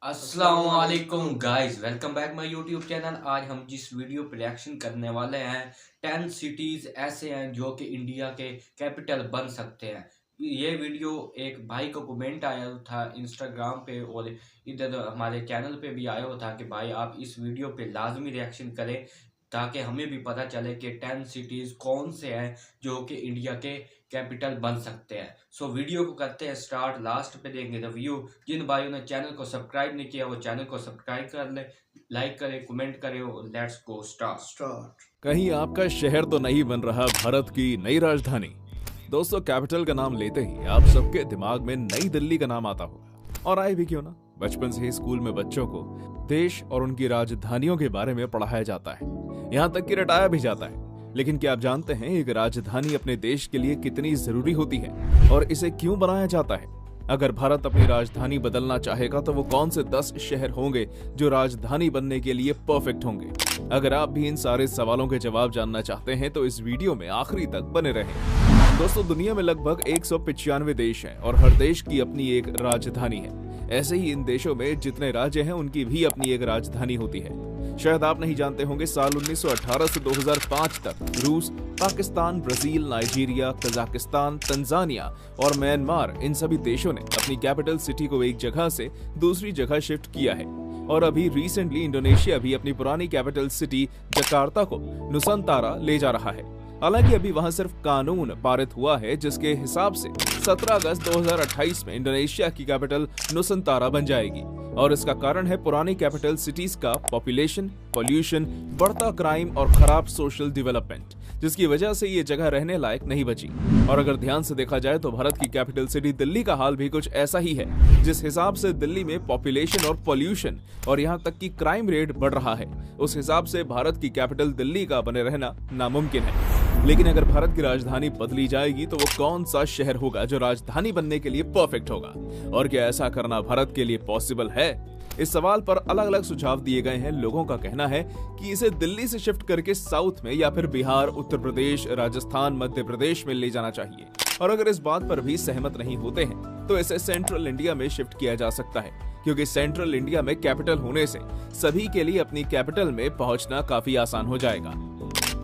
अस्सलामुअलैकुम guys, welcome back my YouTube channel. आज हम जिस वीडियो पे रिएक्शन करने वाले हैं 10 सिटीज़ ऐसे हैं जो कि इंडिया के कैपिटल बन सकते हैं। ये वीडियो एक भाई को कमेंट आया था इंस्टाग्राम पे और इधर हमारे चैनल पे भी आया हुआ था कि भाई आप इस वीडियो पे लाजमी रिएक्शन करें ताकि हमें भी पता चले कि 10 सिटीज़ कौन से हैं जो कि इंडिया के कैपिटल बन सकते हैं। सो वीडियो को करते हैं स्टार्ट, लास्ट पे देंगे रिव्यू। जिन भाइयों ने चैनल को सब्सक्राइब नहीं किया वो चैनल को सब्सक्राइब कर ले, लाइक करें, कमेंट करें और लेट्स गो स्टार्ट। कहीं आपका शहर तो नहीं बन रहा भारत की नई राजधानी। दोस्तों, कैपिटल का नाम लेते ही आप सबके दिमाग में नई दिल्ली का नाम आता होगा, और आए भी क्यों ना। बचपन से ही स्कूल में बच्चों को देश और उनकी राजधानियों के बारे में पढ़ाया जाता है, यहाँ तक कि रटाया भी जाता है। लेकिन क्या आप जानते हैं एक राजधानी अपने देश के लिए कितनी जरूरी होती है और इसे क्यों बनाया जाता है? अगर भारत अपनी राजधानी बदलना चाहेगा तो वो कौन से 10 शहर होंगे जो राजधानी बनने के लिए परफेक्ट होंगे? अगर आप भी इन सारे सवालों के जवाब जानना चाहते हैं तो इस वीडियो में आखिरी तक बने रहें। दोस्तों, दुनिया में लगभग 195 देश हैं और हर देश की अपनी एक राजधानी है। ऐसे ही इन देशों में जितने राज्य हैं उनकी भी अपनी एक राजधानी होती है। शायद आप नहीं जानते होंगे, साल 1918 से 2005 तक रूस, Pakistan, Brazil, Nigeria, Kazakhstan, Tanzania और म्यांमार, इन सभी देशों ने अपनी कैपिटल सिटी को एक जगह से दूसरी जगह शिफ्ट किया है। और अभी रिसेंटली इंडोनेशिया भी अपनी पुरानी कैपिटल सिटी जकार्ता को नुसंतारा ले जा रहा है। हालांकि अभी वहां सिर्फ कानून पारित हुआ है जिसके हिसाब से 17 अगस्त 2028 में इंडोनेशिया की कैपिटल नुसंतारा बन जाएगी। और इसका कारण है पुरानी कैपिटल सिटीज का पॉपुलेशन, पॉल्यूशन, बढ़ता क्राइम और खराब सोशल डेवलपमेंट, जिसकी वजह से ये जगह रहने लायक नहीं बची। और अगर ध्यान से देखा जाए तो भारत की कैपिटल सिटी दिल्ली का हाल भी कुछ ऐसा ही है। जिस हिसाब से दिल्ली में पॉपुलेशन और पॉल्यूशन और यहाँ तक कि क्राइम रेट बढ़ रहा है, उस हिसाब से भारत की कैपिटल दिल्ली का बने रहना नामुमकिन है। लेकिन अगर भारत की राजधानी बदली जाएगी तो वो कौन सा शहर होगा जो राजधानी बनने के लिए परफेक्ट होगा? और क्या ऐसा करना भारत के लिए पॉसिबल है? इस सवाल पर अलग अलग सुझाव दिए गए हैं। लोगों का कहना है कि इसे दिल्ली से शिफ्ट करके साउथ में या फिर बिहार, उत्तर प्रदेश, राजस्थान, मध्य प्रदेश में ले जाना चाहिए। और अगर इस बात पर भी सहमत नहीं होते हैं तो इसे सेंट्रल इंडिया में शिफ्ट किया जा सकता है, क्योंकि सेंट्रल इंडिया में कैपिटल होने से सभी के लिए अपनी कैपिटल में पहुंचना काफी आसान हो जाएगा।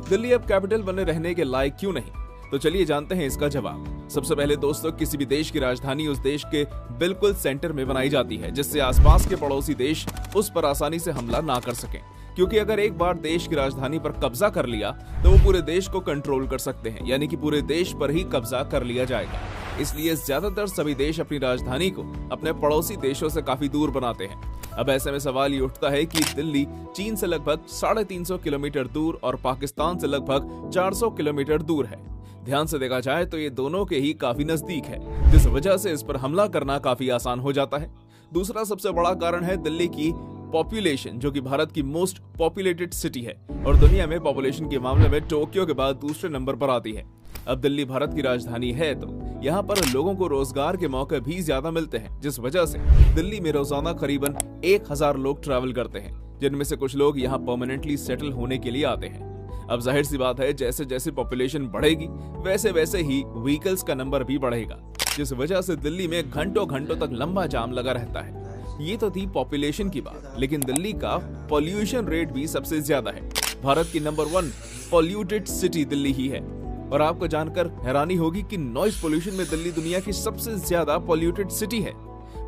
दिल्ली अब कैपिटल बने रहने के लायक क्यों नहीं? तो चलिए जानते हैं इसका जवाब। सबसे पहले दोस्तों, किसी भी देश की राजधानी उस देश के बिल्कुल सेंटर में बनाई जाती है, जिससे आसपास के पड़ोसी देश उस पर आसानी से हमला ना कर सकें। क्योंकि अगर एक बार देश की राजधानी पर कब्जा कर लिया तो वो पूरे देश को कंट्रोल कर सकते हैं, यानी कि पूरे देश पर ही कब्जा कर लिया जाएगा। इसलिए ज्यादातर सभी देश अपनी राजधानी को अपने पड़ोसी देशों से काफी दूर बनाते हैं। अब ऐसे में सवाल ये उठता है कि दिल्ली चीन से लगभग 350 किलोमीटर दूर और पाकिस्तान से लगभग 400 किलोमीटर दूर है। ध्यान से देखा जाए तो ये दोनों के ही काफी नजदीक है, जिस वजह से इस पर हमला करना काफी आसान हो जाता है। दूसरा सबसे बड़ा कारण है दिल्ली की पॉपुलेशन, जो कि भारत की मोस्ट पॉपुलेटेड सिटी है और दुनिया में पॉपुलेशन के मामले में टोक्यो के बाद दूसरे नंबर पर आती है। अब दिल्ली भारत की राजधानी है तो यहाँ पर लोगों को रोजगार के मौके भी ज्यादा मिलते हैं, जिस वजह से दिल्ली में रोजाना करीबन 1000 लोग ट्रैवल करते हैं, जिनमें से कुछ लोग यहाँ परमानेंटली सेटल होने के लिए आते हैं। अब जाहिर सी बात है, जैसे जैसे पॉपुलेशन बढ़ेगी वैसे वैसे ही व्हीकल्स का नंबर भी बढ़ेगा, जिस वजह से दिल्ली में घंटों घंटों तक लंबा जाम लगा रहता है। ये तो थी पॉपुलेशन की बात, लेकिन दिल्ली का पॉल्यूशन रेट भी सबसे ज्यादा है। भारत की नंबर 1 पॉल्यूटेड सिटी दिल्ली ही है। और आपको जानकर हैरानी होगी कि नॉइज पोल्यूशन में दिल्ली दुनिया की सबसे ज्यादा पॉल्यूटेड सिटी है।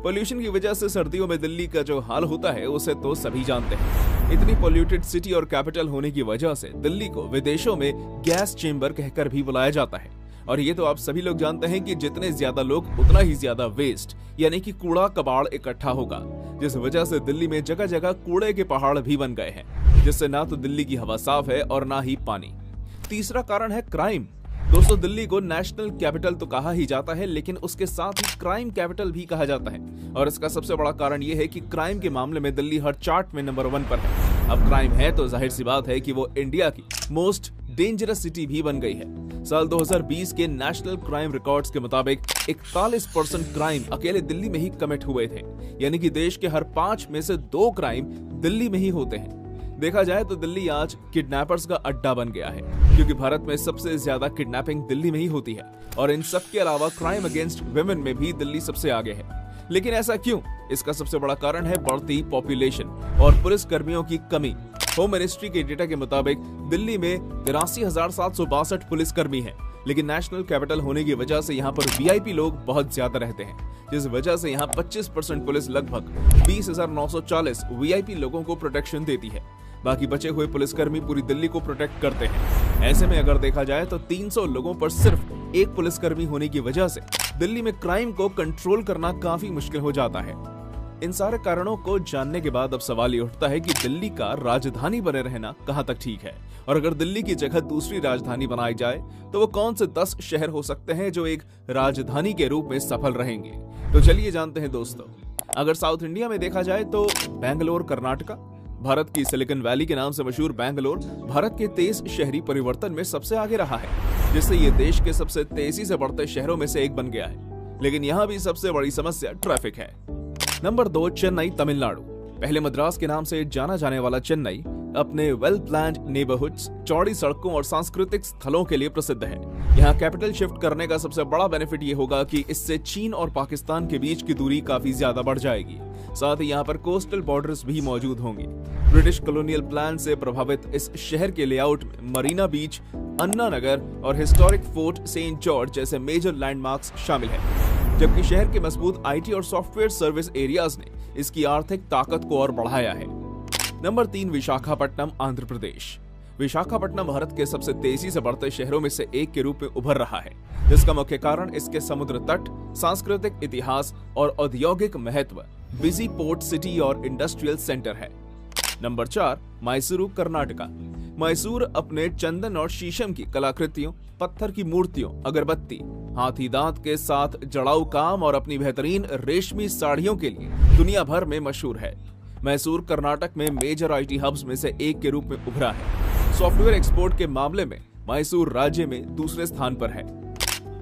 पोल्यूशन की वजह से सर्दियों में दिल्ली का जो हाल होता है उसे तो सभी जानते हैं। इतनी पॉल्यूटेड सिटी और कैपिटल होने की वजह से दिल्ली को विदेशों में गैस चेंबर कहकर भी बुलाया जाता है। और ये तो आप सभी लोग जानते हैं कि जितने ज्यादा लोग उतना ही ज्यादा वेस्ट, यानी कि कूड़ा कबाड़ इकट्ठा होगा, जिस वजह से दिल्ली में जगह जगह कूड़े के पहाड़ भी बन गए हैं, जिससे ना तो दिल्ली की हवा साफ है और ना ही पानी। तीसरा कारण है क्राइम। दोस्तों, दिल्ली को नेशनल कैपिटल तो कहा ही जाता है, लेकिन उसके साथ ही क्राइम कैपिटल भी कहा जाता है। और इसका सबसे बड़ा कारण यह है कि क्राइम के मामले में दिल्ली हर चार्ट में नंबर 1 पर है। अब क्राइम है तो जाहिर सी बात है कि वो इंडिया की मोस्ट डेंजरस सिटी भी बन गई है। साल 2020 के नेशनल क्राइम रिकॉर्ड्स के मुताबिक 41% क्राइम अकेले दिल्ली में ही कमिट हुए थे, यानी कि देश के हर 5 में से 2 क्राइम दिल्ली में ही होते हैं। देखा जाए तो दिल्ली आज किडनैपर्स का अड्डा बन गया है, क्योंकि भारत में सबसे ज्यादा किडनैपिंग दिल्ली में ही होती है। और इन सब के अलावा क्राइम अगेंस्ट वुमेन में भी दिल्ली सबसे आगे है। लेकिन ऐसा क्यों? इसका सबसे बड़ा कारण है बढ़ती पॉपुलेशन और पुलिस कर्मियों की कमी। होम मिनिस्ट्री के डेटा के मुताबिक दिल्ली में 83,762 पुलिस कर्मी हैं, लेकिन नेशनल कैपिटल होने की वजह से यहाँ पर वीआईपी लोग बहुत ज्यादा रहते हैं, जिस वजह से यहाँ 25% पुलिस लगभग 20,940 वीआईपी लोगों को प्रोटेक्शन देती है। बाकी बचे हुए पुलिसकर्मी पूरी दिल्ली को प्रोटेक्ट करते हैं। ऐसे में अगर देखा जाए तो 300 लोगों पर सिर्फ एक पुलिसकर्मी होने की वजह से दिल्ली में क्राइम को कंट्रोल करना काफी मुश्किल हो जाता है। इन सारे कारणों को जानने के बाद अब सवाल ये उठता है कि दिल्ली का राजधानी बने रहना कहां तक ठीक है, और अगर दिल्ली की जगह दूसरी राजधानी बनाई जाए तो वो कौन से 10 शहर हो सकते हैं जो एक राजधानी के रूप में सफल रहेंगे। तो चलिए जानते हैं दोस्तों। अगर साउथ इंडिया में देखा जाए तो बेंगलोर कर्नाटका। भारत की सिलिकॉन वैली के नाम से मशहूर बेंगलोर भारत के तेज शहरी परिवर्तन में सबसे आगे रहा है, जिससे ये देश के सबसे तेजी से बढ़ते शहरों में से एक बन गया है। लेकिन यहाँ भी सबसे बड़ी समस्या ट्रैफिक है। नंबर 2, चेन्नई तमिलनाडु। पहले मद्रास के नाम से जाना जाने वाला चेन्नई अपने वेल प्लान्ड नेबरहुड्स, चौड़ी सड़कों और सांस्कृतिक स्थलों के लिए प्रसिद्ध है। यहाँ कैपिटल शिफ्ट करने का सबसे बड़ा बेनिफिट ये होगा कि इससे चीन और पाकिस्तान के बीच की दूरी काफी ज्यादा बढ़ जाएगी। साथ ही यहाँ पर कोस्टल बॉर्डर्स भी मौजूद होंगे। ब्रिटिश कॉलोनियल प्लान से प्रभावित इस शहर के लेआउट में मरीना बीच, अन्ना नगर और हिस्टोरिक फोर्ट सेंट जॉर्ज जैसे मेजर लैंडमार्क्स शामिल हैं, जबकि शहर के मजबूत आईटी और सॉफ्टवेयर सर्विस एरियाज ने इसकी आर्थिक ताकत को और बढ़ाया है। नंबर 3, विशाखापट्टनम आंध्र प्रदेश। विशाखापट्टनम भारत के सबसे तेजी से बढ़ते शहरों में से एक के रूप में उभर रहा है, जिसका मुख्य कारण इसके समुद्र तट, सांस्कृतिक इतिहास और औद्योगिक महत्व, बिजी पोर्ट सिटी और इंडस्ट्रियल सेंटर है। नंबर 4, मैसूरू कर्नाटका। मैसूर अपने चंदन और शीशम की कलाकृतियों, पत्थर की मूर्तियों, अगरबत्ती, हाथी दांत के साथ जड़ाऊ काम और अपनी बेहतरीन रेशमी साड़ियों के लिए दुनिया भर में मशहूर है। मैसूर कर्नाटक में मेजर आईटी हब्स में से एक के रूप में उभरा है। सॉफ्टवेयर एक्सपोर्ट के मामले में मैसूर राज्य में दूसरे स्थान पर है।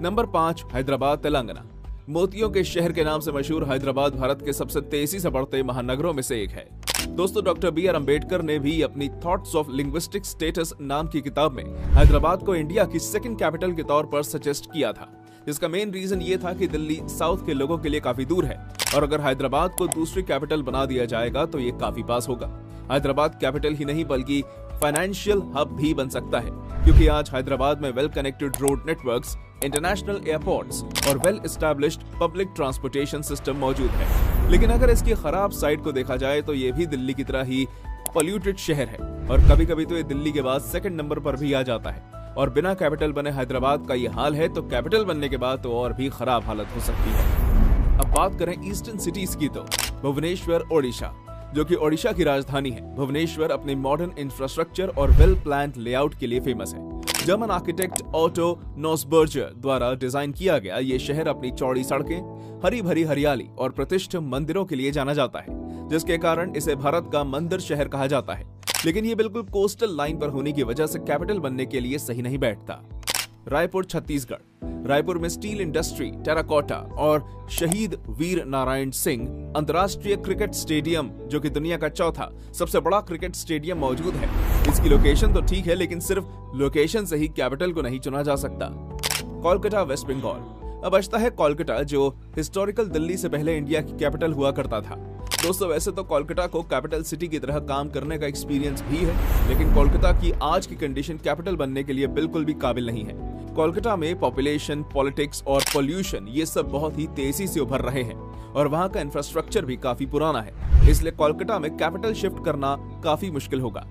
नंबर 5, हैदराबाद तेलंगाना। मोतियों के शहर के नाम से मशहूर हैदराबाद भारत के सबसे तेजी से बढ़ते महानगरों में से एक है। दोस्तों, डॉक्टर बी आर अम्बेडकर ने भी अपनी थॉट्स ऑफ लिंग्विस्टिक स्टेटस नाम की किताब में हैदराबाद को इंडिया की सेकंड कैपिटल के तौर पर सजेस्ट किया था, जिसका मेन रीजन ये था कि दिल्ली साउथ के लोगों के लिए काफी दूर है और अगर हैदराबाद को दूसरी कैपिटल बना दिया जाएगा तो ये काफी पास होगा। हैदराबाद कैपिटल ही नहीं बल्कि फाइनेंशियल हब भी बन सकता है, क्योंकि आज हैदराबाद में well connected road networks, international airports और well established public transportation system मौजूद है। लेकिन अगर इसकी खराब साइड को देखा जाए तो ये भी दिल्ली की तरह ही पॉल्यूटेड शहर है और कभी कभी तो ये दिल्ली के बाद सेकंड नंबर पर भी आ जाता है। और बिना कैपिटल बने हैदराबाद का ये हाल है तो कैपिटल बनने के बाद तो और भी खराब हालत हो सकती है। अब बात करें ईस्टर्न सिटीज की तो भुवनेश्वर ओडिशा, जो कि ओडिशा की राजधानी है। भुवनेश्वर अपने मॉडर्न इंफ्रास्ट्रक्चर और वेल प्लान्ड लेआउट के लिए फेमस है। जर्मन आर्किटेक्ट ऑटो नॉसबर्जर द्वारा डिजाइन किया गया ये शहर अपनी चौड़ी सड़कें, हरी भरी हरियाली और प्रतिष्ठित मंदिरों के लिए जाना जाता है, जिसके कारण इसे भारत का मंदिर शहर कहा जाता है। लेकिन ये बिल्कुल कोस्टल लाइन पर होने की वजह से कैपिटल बनने के लिए सही नहीं बैठता। रायपुर छत्तीसगढ़। रायपुर में स्टील इंडस्ट्री, टेराकोटा और शहीद वीर नारायण सिंह अंतर्राष्ट्रीय क्रिकेट स्टेडियम, जो कि दुनिया का चौथा सबसे बड़ा क्रिकेट स्टेडियम मौजूद है। इसकी लोकेशन तो ठीक है, लेकिन सिर्फ लोकेशन से ही कैपिटल को नहीं चुना जा सकता। कोलकाता वेस्ट बंगाल। अब बचता है कोलकाता, जो हिस्टोरिकल दिल्ली से पहले इंडिया की कैपिटल हुआ करता था। दोस्तों, वैसे तो कोलकाता को कैपिटल सिटी की तरह काम करने का एक्सपीरियंस भी है, लेकिन कोलकाता की आज की कंडीशन कैपिटल बनने के लिए बिल्कुल भी काबिल नहीं है। कोलकाता में पॉपुलेशन, पॉलिटिक्स और पोल्यूशन ये सब बहुत ही तेजी से उभर रहे हैं और वहाँ का इंफ्रास्ट्रक्चर भी काफी पुराना है, इसलिए कोलकाता में कैपिटल शिफ्ट करना काफी मुश्किल होगा।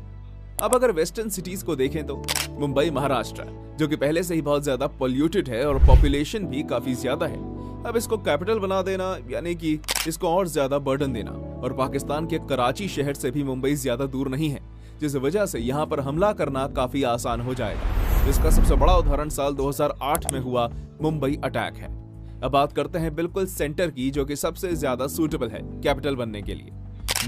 अब अगर वेस्टर्न सिटीज को देखें तो मुंबई महाराष्ट्र, जो कि पहले से ही बहुत ज्यादा पोल्यूटेड है और पॉपुलेशन भी काफी ज्यादा है, अब इसको कैपिटल बना देना यानी कि इसको और ज्यादा बर्डन देना। और पाकिस्तान के कराची शहर से भी मुंबई ज्यादा दूर नहीं है, जिस वजह से यहाँ पर हमला करना काफी आसान हो जाएगा। इसका सबसे बड़ा उदाहरण साल 2008 में हुआ मुंबई अटैक है। अब बात करते हैं बिल्कुल सेंटर की, जो कि सबसे ज्यादा सूटेबल है कैपिटल बनने के लिए,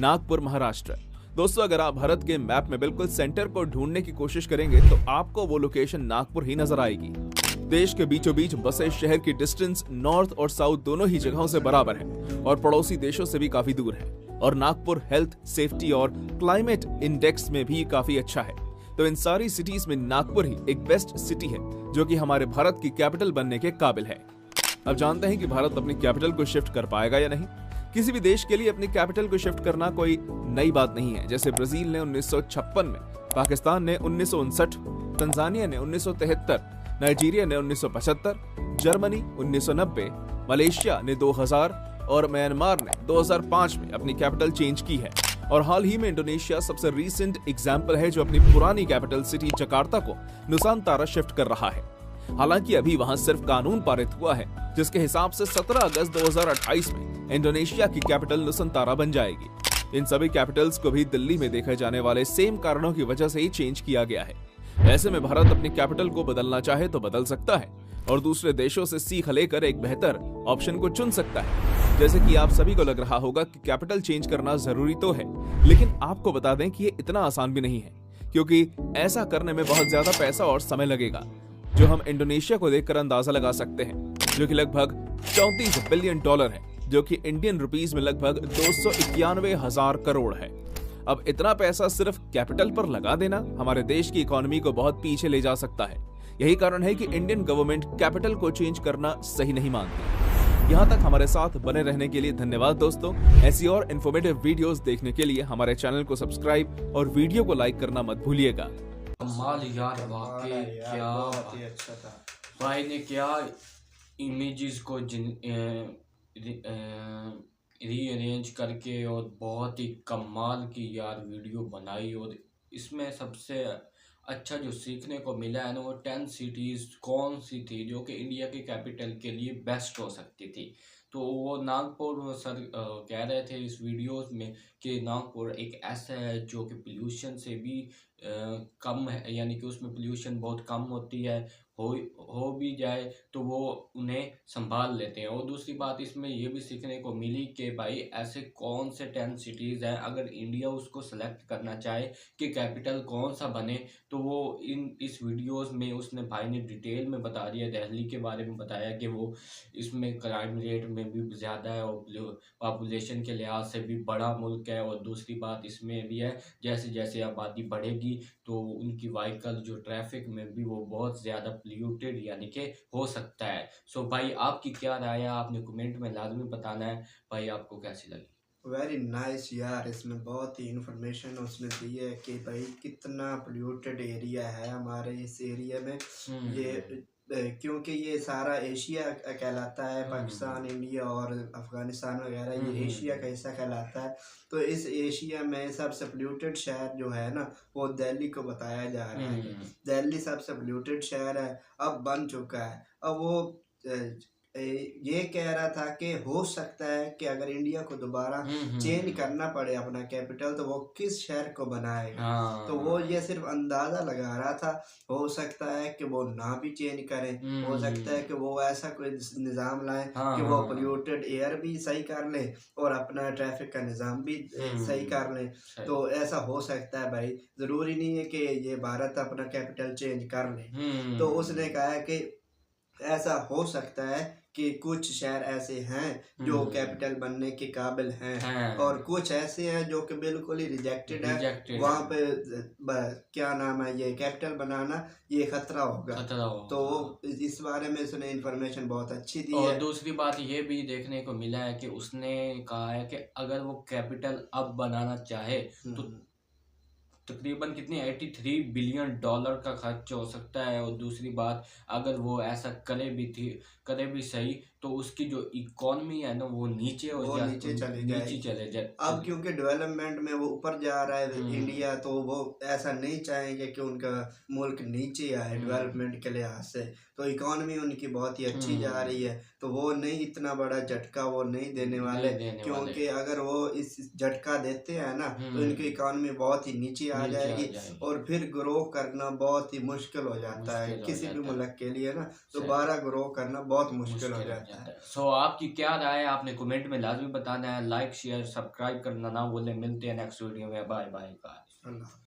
नागपुर महाराष्ट्र। दोस्तों, अगर आप भारत के मैप में बिल्कुल सेंटर को ढूंढने की कोशिश करेंगे तो आपको वो लोकेशन नागपुर ही नजर आएगी। देश के बीचों बीच बसे शहर की डिस्टेंस नॉर्थ और साउथ दोनों ही जगहों से बराबर है और पड़ोसी देशों से भी काफी दूर है। और नागपुर हेल्थ, सेफ्टी और क्लाइमेट इंडेक्स में भी काफी अच्छा है। तो इन सारी सिटीज में नागपुर ही एक बेस्ट सिटी है, जो कि हमारे भारत की कैपिटल बनने के काबिल है। अब जानते हैं कि भारत अपनी कैपिटल को शिफ्ट कर पाएगा या नहीं। किसी भी देश के लिए अपनी कैपिटल को शिफ्ट करना कोई नई बात नहीं है। जैसे ब्राजील ने 1956 में, पाकिस्तान ने 1959, तंजानिया ने 1973, नाइजीरिया ने 1975, जर्मनी 1990, मलेशिया ने 2000 और म्यांमार ने 2005 में अपनी कैपिटल चेंज की है। और हाल ही में इंडोनेशिया सबसे रीसेंट एग्जाम्पल है जो अपनी पुरानी कैपिटल सिटी जकार्ता को नुसांतारा शिफ्ट कर रहा है। हालांकि अभी वहां सिर्फ कानून पारित हुआ है जिसके हिसाब से 17 अगस्त 2028 में इंडोनेशिया की कैपिटल नुसांतारा बन जाएगी। इन सभी कैपिटल्स को भी दिल्ली में देखे जाने वाले सेम कारणों की वजह से ही चेंज किया गया है। ऐसे में भारत अपनी कैपिटल को बदलना चाहे तो बदल सकता है और दूसरे देशों से सीख लेकर एक बेहतर ऑप्शन को चुन सकता है। जैसे कि आप सभी को लग रहा होगा कि कैपिटल चेंज करना जरूरी तो है, लेकिन आपको बता दें कि ये इतना आसान भी नहीं है, क्योंकि ऐसा करने में बहुत ज्यादा पैसा और समय लगेगा, जो हम इंडोनेशिया को देखकर अंदाजा लगा सकते हैं, जो कि लगभग $34 बिलियन है, जो कि इंडियन रुपीस में लगभग 291,000 करोड़ है। अब इतना पैसा सिर्फ कैपिटल पर लगा देना हमारे देश की इकोनॉमी को बहुत पीछे ले जा सकता है। यही कारण है कि इंडियन गवर्नमेंट कैपिटल को चेंज करना सही नहीं मानती। यहाँ तक हमारे साथ बने रहने के लिए धन्यवाद दोस्तों। ऐसी और इन्फॉर्मेटिव वीडियोस देखने के लिए हमारे चैनल को सब्सक्राइब और वीडियो को लाइक करना मत भूलिएगा। कमाल यार, वाकई क्या बहुत ही अच्छा था भाई ने क्या इमेजेस को रीअरेंज करके और बहुत ही कमाल की यार वीडियो बनाई। और इसमें सबसे अच्छा जो सीखने को मिला है ना, वो 10 सिटीज़ कौन सी थी जो कि इंडिया की कैपिटल के लिए बेस्ट हो सकती थी। तो वो नागपुर सर कह रहे थे इस वीडियोस में कि नागपुर एक ऐसा है जो कि पोल्यूशन से भी कम है, यानी कि उसमें पोल्यूशन बहुत कम होती है, हो भी जाए तो वो उन्हें संभाल लेते हैं। और दूसरी बात इसमें ये भी सीखने को मिली कि भाई ऐसे कौन से 10 सिटीज़ हैं, अगर इंडिया उसको सेलेक्ट करना चाहे कि कैपिटल कौन सा बने, तो वो इस वीडियोस में उसने भाई ने डिटेल में बता दिया। दिल्ली के बारे में बताया कि वो इसमें क्राइम रेट में भी ज़्यादा है और पॉपुलेशन के लिहाज से भी बड़ा मुल्क है। और दूसरी बात इसमें भी है, जैसे जैसे आबादी बढ़ेगी तो उनकी व्हीकल जो ट्रैफिक में भी वो बहुत ज़्यादा पोल्यूटेड यानी कि हो सकता है। सो भाई आपकी क्या राय है, आपने कमेंट में लाजमी बताना है भाई आपको कैसी लगी। वेरी नाइस यार, इसमें बहुत ही इंफॉर्मेशन उसने दी है कि भाई कितना पोल्यूटेड एरिया है हमारे इस एरिया में। ये क्योंकि ये सारा एशिया कहलाता है, पाकिस्तान, इंडिया और अफगानिस्तान वगैरह ये एशिया का हिस्सा कहलाता है। तो इस एशिया में सबसे पोल्यूटेड शहर जो है ना वो दिल्ली को बताया जा रहा है। दिल्ली सबसे पोल्यूटेड शहर है, अब बन चुका है। अब वो ये कह रहा था कि हो सकता है कि अगर इंडिया को दोबारा चेंज करना पड़े अपना कैपिटल तो वो किस शहर को बनाएगा। तो वो ये सिर्फ अंदाजा लगा रहा था, हो सकता है कि वो ना भी चेंज करें, हो सकता है कि वो ऐसा कोई निज़ाम लाए कि वो पोल्यूटेड एयर भी सही कर ले और अपना ट्रैफिक का निज़ाम भी सही कर ले। तो ऐसा हो सकता है भाई, ज़रूरी नहीं है कि ये भारत अपना कैपिटल चेंज कर ले। तो उसने कहा है कि ऐसा हो सकता है कि कुछ शहर ऐसे हैं जो कैपिटल बनने के काबिल हैं और कुछ ऐसे हैं जो कि बिल्कुल ही रिजेक्टेड है। वहाँ पे क्या नाम है, ये कैपिटल बनाना ये खतरा होगा। तो इस बारे में उसने इंफॉर्मेशन बहुत अच्छी दी और है। दूसरी बात ये भी देखने को मिला है कि उसने कहा है कि अगर वो कैपिटल अब बनाना चाहे तो तकरीबन कितनी 83 बिलियन डॉलर का खर्च हो सकता है। और दूसरी बात अगर वो ऐसा करे भी सही तो उसकी जो इकोनॉमी है ना वो नीचे चले जाए। अब क्योंकि डेवलपमेंट में वो ऊपर जा रहा है इंडिया, तो वो ऐसा नहीं चाहेंगे कि उनका मुल्क नीचे आए डेवलपमेंट के लिहाज से। तो इकोनॉमी उनकी बहुत ही अच्छी जा रही है, तो वो नहीं इतना बड़ा झटका वो नहीं देने वाले, क्योंकि अगर वो इस झटका देते हैं ना तो इनकी इकोनॉमी बहुत ही नीचे आ जाएगी और फिर ग्रो करना बहुत ही मुश्किल हो जाता है किसी भी मुल्क के लिए ना, दोबारा ग्रो करना बहुत मुश्किल हो जाता है। सो आपकी क्या राय है, आपने कमेंट में लाजमी बताना है। लाइक शेयर सब्सक्राइब करना ना भूलें। मिलते हैं नेक्स्ट वीडियो में। Bye bye.